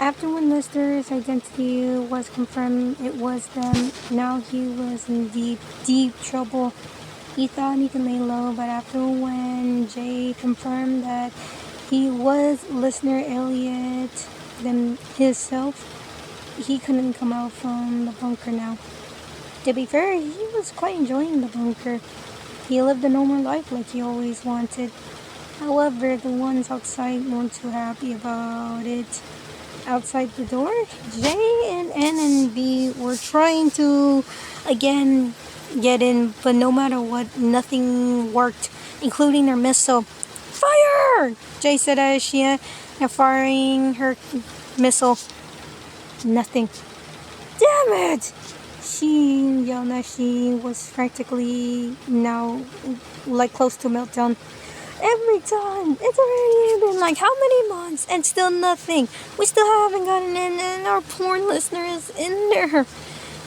After when Lister's identity was confirmed, it was them. Now he was in deep, deep trouble. He thought he could lay low, but after when Jay confirmed that he was Listener Elliot then himself, he couldn't come out from the bunker now. To be fair, he was quite enjoying the bunker. He lived a normal life like he always wanted. However, the ones outside weren't too happy about it. Outside the door, Jay and N and B were trying to, again, get in, but no matter what, nothing worked, including their missile. Fire! Jay said as she firing her missile. Nothing. Damn it! She yelled as she was practically now like close to meltdown. Every time. It's already been like how many months and still nothing. We still haven't gotten in and our porn listener is in there.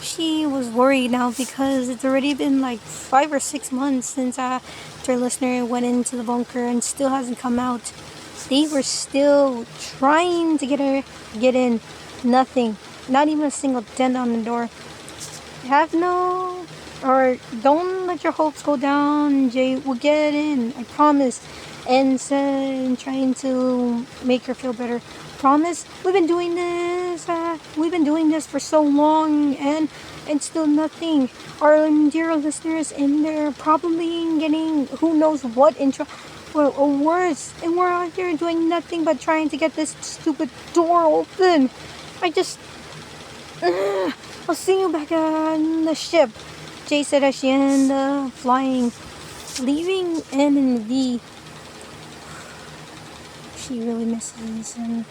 She was worried now because it's already been like 5 or 6 months since their listener went into the bunker and still hasn't come out. They were still trying to get in. Nothing. Not even a single dent on the door. Don't let your hopes go down, Jay. We'll get in, I promise. And said, trying to make her feel better. Promise? We've been doing this for so long, and still nothing. Our dear listeners in there probably getting who knows what intro or worse, and we're out here doing nothing but trying to get this stupid door open. I'll see you back on the ship, Jay said as she ended up flying, leaving N and V. She really misses him.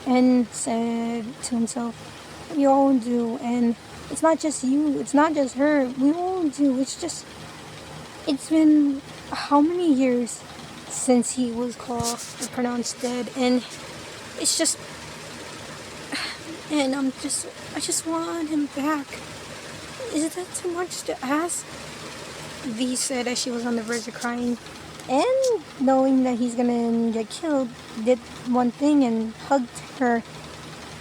N said to himself, we all do, and it's not just you, it's not just her, we all do. It's been how many years since he was called or pronounced dead, and it's just, and I just want him back. Is that too much to ask? V said as she was on the verge of crying. And knowing that he's gonna get killed, did one thing and hugged her.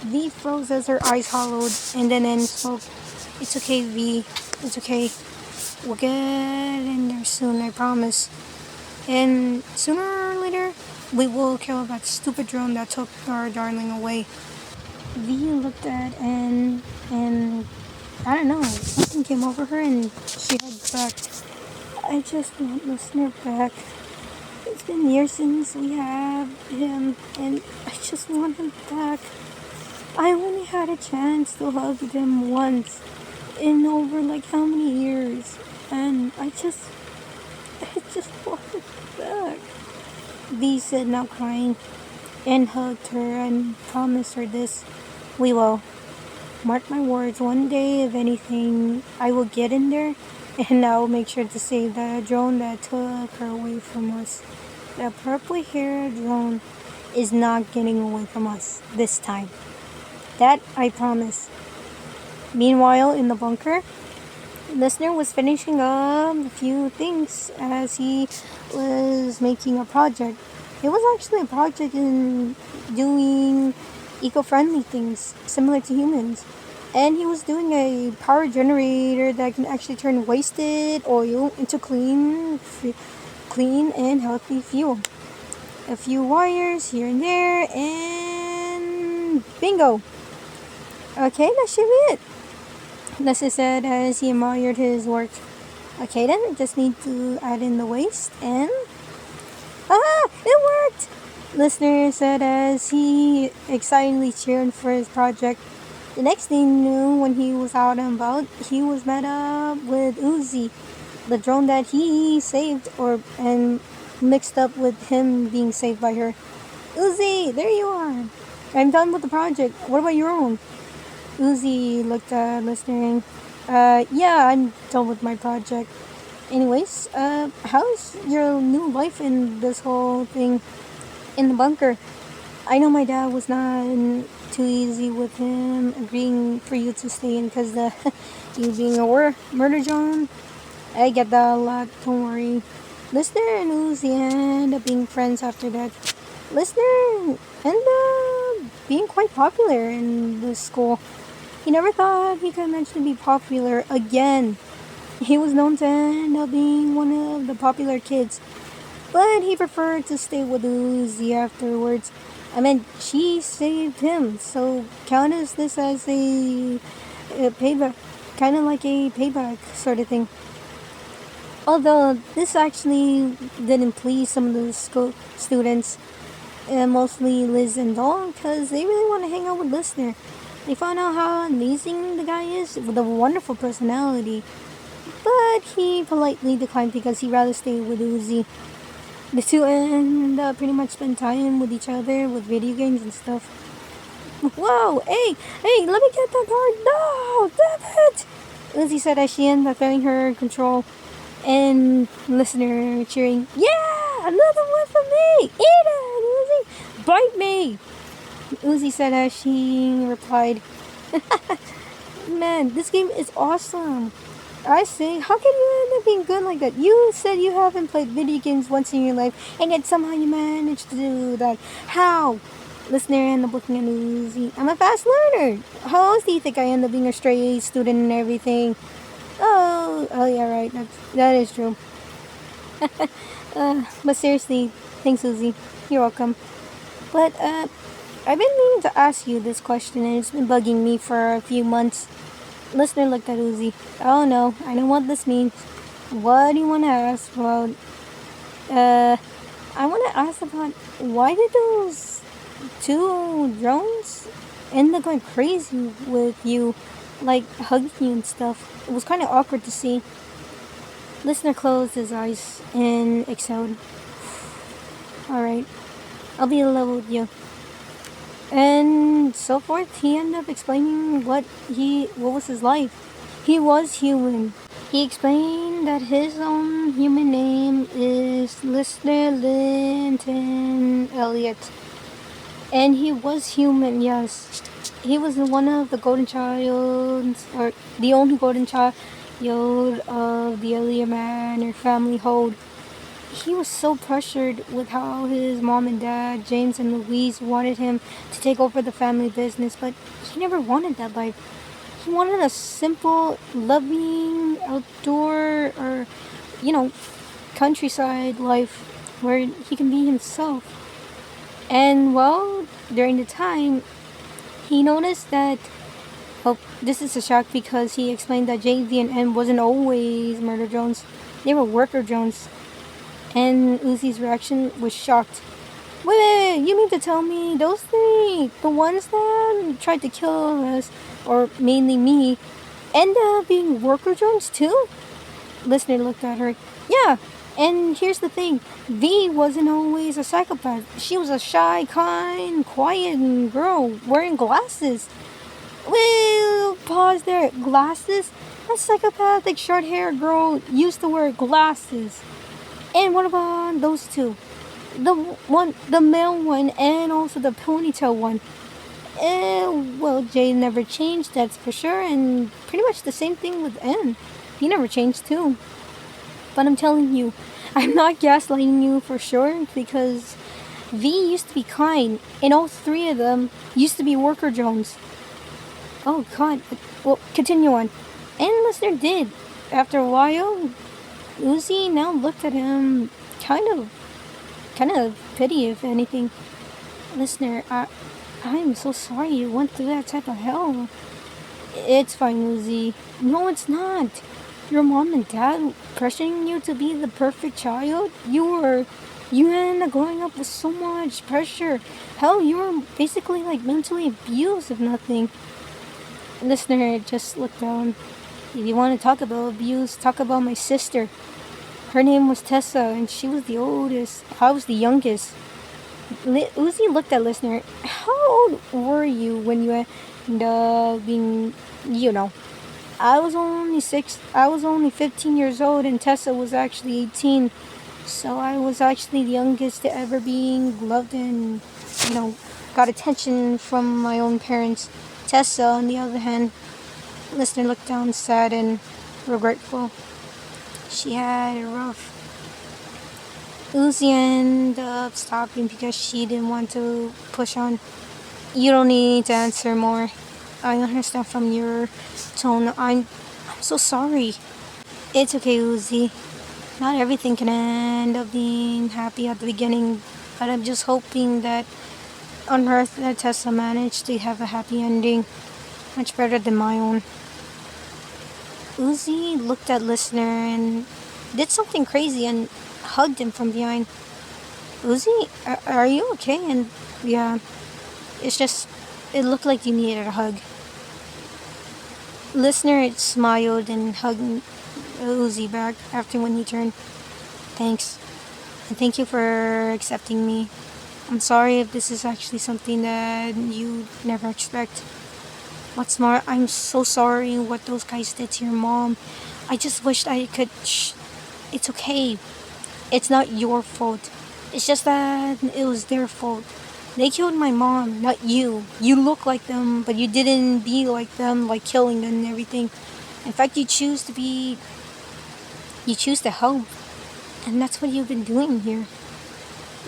V froze as her eyes hollowed, and then N spoke. It's okay, V. It's okay. We'll get in there soon, I promise. And sooner or later, we will kill that stupid drone that took our darling away. V looked at N, and I don't know, something came over her and she hugged back. I just want Listener back. It's been years since we have him, and I just want him back. I only had a chance to hug him once in over like how many years, and I just want him back. V said, now crying, and hugged her and promised her this. We will. Mark my words, one day, if anything, I will get in there and I will make sure to save the drone that took her away from us. The purple-haired drone is not getting away from us this time. That I promise. Meanwhile, in the bunker, Listener was finishing up a few things as he was making a project. It was actually a project in doing eco-friendly things similar to humans, and he was doing a power generator that can actually turn wasted oil into clean and healthy fuel. A few wires here and there, and bingo. Okay, that should be it, Leslie said as he admired his work. Okay then, I just need to add in the waste and it worked! Listener said as he excitedly cheered for his project. The next thing he knew, when he was out and about, he was met up with Uzi, the drone that he saved and mixed up with him being saved by her. Uzi, there you are. I'm done with the project. What about your own? Uzi looked at Listener. Yeah, I'm done with my project. Anyways, how's your new life in this whole thing in the bunker? I know my dad was not too easy with him agreeing for you to stay in because you being a murder John. I get that a lot, don't worry. Listener and Uzi end up being friends after that. Listener ended up being quite popular in the school. He never thought he could eventually be popular again. He was known to end up being one of the popular kids, but he preferred to stay with Uzi afterwards. I mean, she saved him, so count this as a payback, kind of like a payback sort of thing. Although this actually didn't please some of the students, mostly Liz and Dawn, because they really want to hang out with Listener. They found out how amazing the guy is with a wonderful personality, but he politely declined because he'd rather stay with Uzi. The two end up pretty much spend time with each other with video games and stuff. Whoa, hey, let me get that card. No, damn it! Uzi said as she ended up throwing her control, and Listener cheering, yeah, another one for me! Eat it, Uzi! Bite me! Uzi said as she replied, man, this game is awesome. I say, how can you end up being good like that? You said you haven't played video games once in your life, and yet somehow you managed to do that. How? Listener ended up looking at Uzi. I'm a fast learner. How else do you think I end up being a straight A student and everything? Oh yeah, right. That is true. But seriously, thanks, Uzi. You're welcome. But I've been meaning to ask you this question, and it's been bugging me for a few months. Listener looked at Uzi. Oh no, I know what this means. What do you want to ask? Well, I want to ask about why did those two drones end up going crazy with you, like hugging you and stuff. It was kind of awkward to see. Listener closed his eyes and exhaled. Alright, I'll be level with you. And so forth, he ended up explaining what was his life. He was human. He explained that his own human name is Listener Linton Elliot. And he was human, yes. He was one of the golden childs, or the only golden child of the Elliot Manor family hold. He was so pressured with how his mom and dad, James and Louise, wanted him to take over the family business, but he never wanted that life. He wanted a simple, loving, outdoor, or, countryside life where he can be himself. And, well, during the time, he noticed that, well, this is a shock because he explained that JV and N wasn't always murder drones. They were worker drones. And Uzi's reaction was shocked. Wait, you mean to tell me those three, the ones that tried to kill us, or mainly me, end up being worker drones too? Listener looked at her. Yeah, and here's the thing. V wasn't always a psychopath. She was a shy, kind, quiet girl wearing glasses. Well, pause there. Glasses? A psychopathic short-haired girl used to wear glasses. And what about those two? The male one, and also the ponytail one. Well, Jay never changed, that's for sure, and pretty much the same thing with N. He never changed too. But I'm telling you, I'm not gaslighting you for sure, because V used to be kind, and all three of them used to be worker drones. Oh god, well, continue on. And Listener did. After a while, Uzi now looked at him kind of pity, if anything. Listener, I'm so sorry you went through that type of hell. It's fine, Uzi. No, it's not. Your mom and dad pressuring you to be the perfect child? You ended up growing up with so much pressure. Hell, you were basically like mentally abused, if nothing. Listener just looked down. If you want to talk about abuse, talk about my sister. Her name was Tessa, and she was the oldest. I was the youngest. Uzi looked at Listener. How old were you when you ended up being, I was only 15 years old, and Tessa was actually 18. So I was actually the youngest to ever being loved and, got attention from my own parents. Tessa, on the other hand, Listener looked down sad and regretful. She had it rough. Uzi ended up stopping because she didn't want to push on. You don't need to answer more. I understand from your tone. I'm so sorry. It's okay, Uzi. Not everything can end up being happy at the beginning, but I'm just hoping that on Earth that Tessa managed to have a happy ending, much better than my own. Uzi looked at Listener and did something crazy and hugged him from behind. Uzi, are you okay? And yeah, it's just, it looked like you needed a hug. Listener smiled and hugged Uzi back after when he turned. Thanks. And thank you for accepting me. I'm sorry if this is actually something that you never expect. What's more, I'm so sorry what those guys did to your mom. I just wished I could. It's okay. It's not your fault. It's just that it was their fault. They killed my mom, not you. You look like them, but you didn't be like them, like killing them and everything. In fact, you choose to help. And that's what you've been doing here.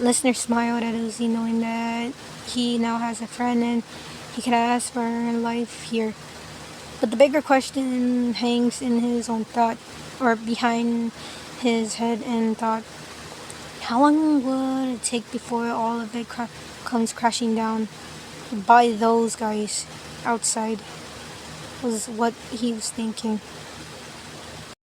Listener smiled at Uzi, knowing that he now has a friend and he can ask for life here. But the bigger question hangs in his own thought, or behind his head and thought. How long would it take before all of it comes crashing down by those guys outside? Was what he was thinking.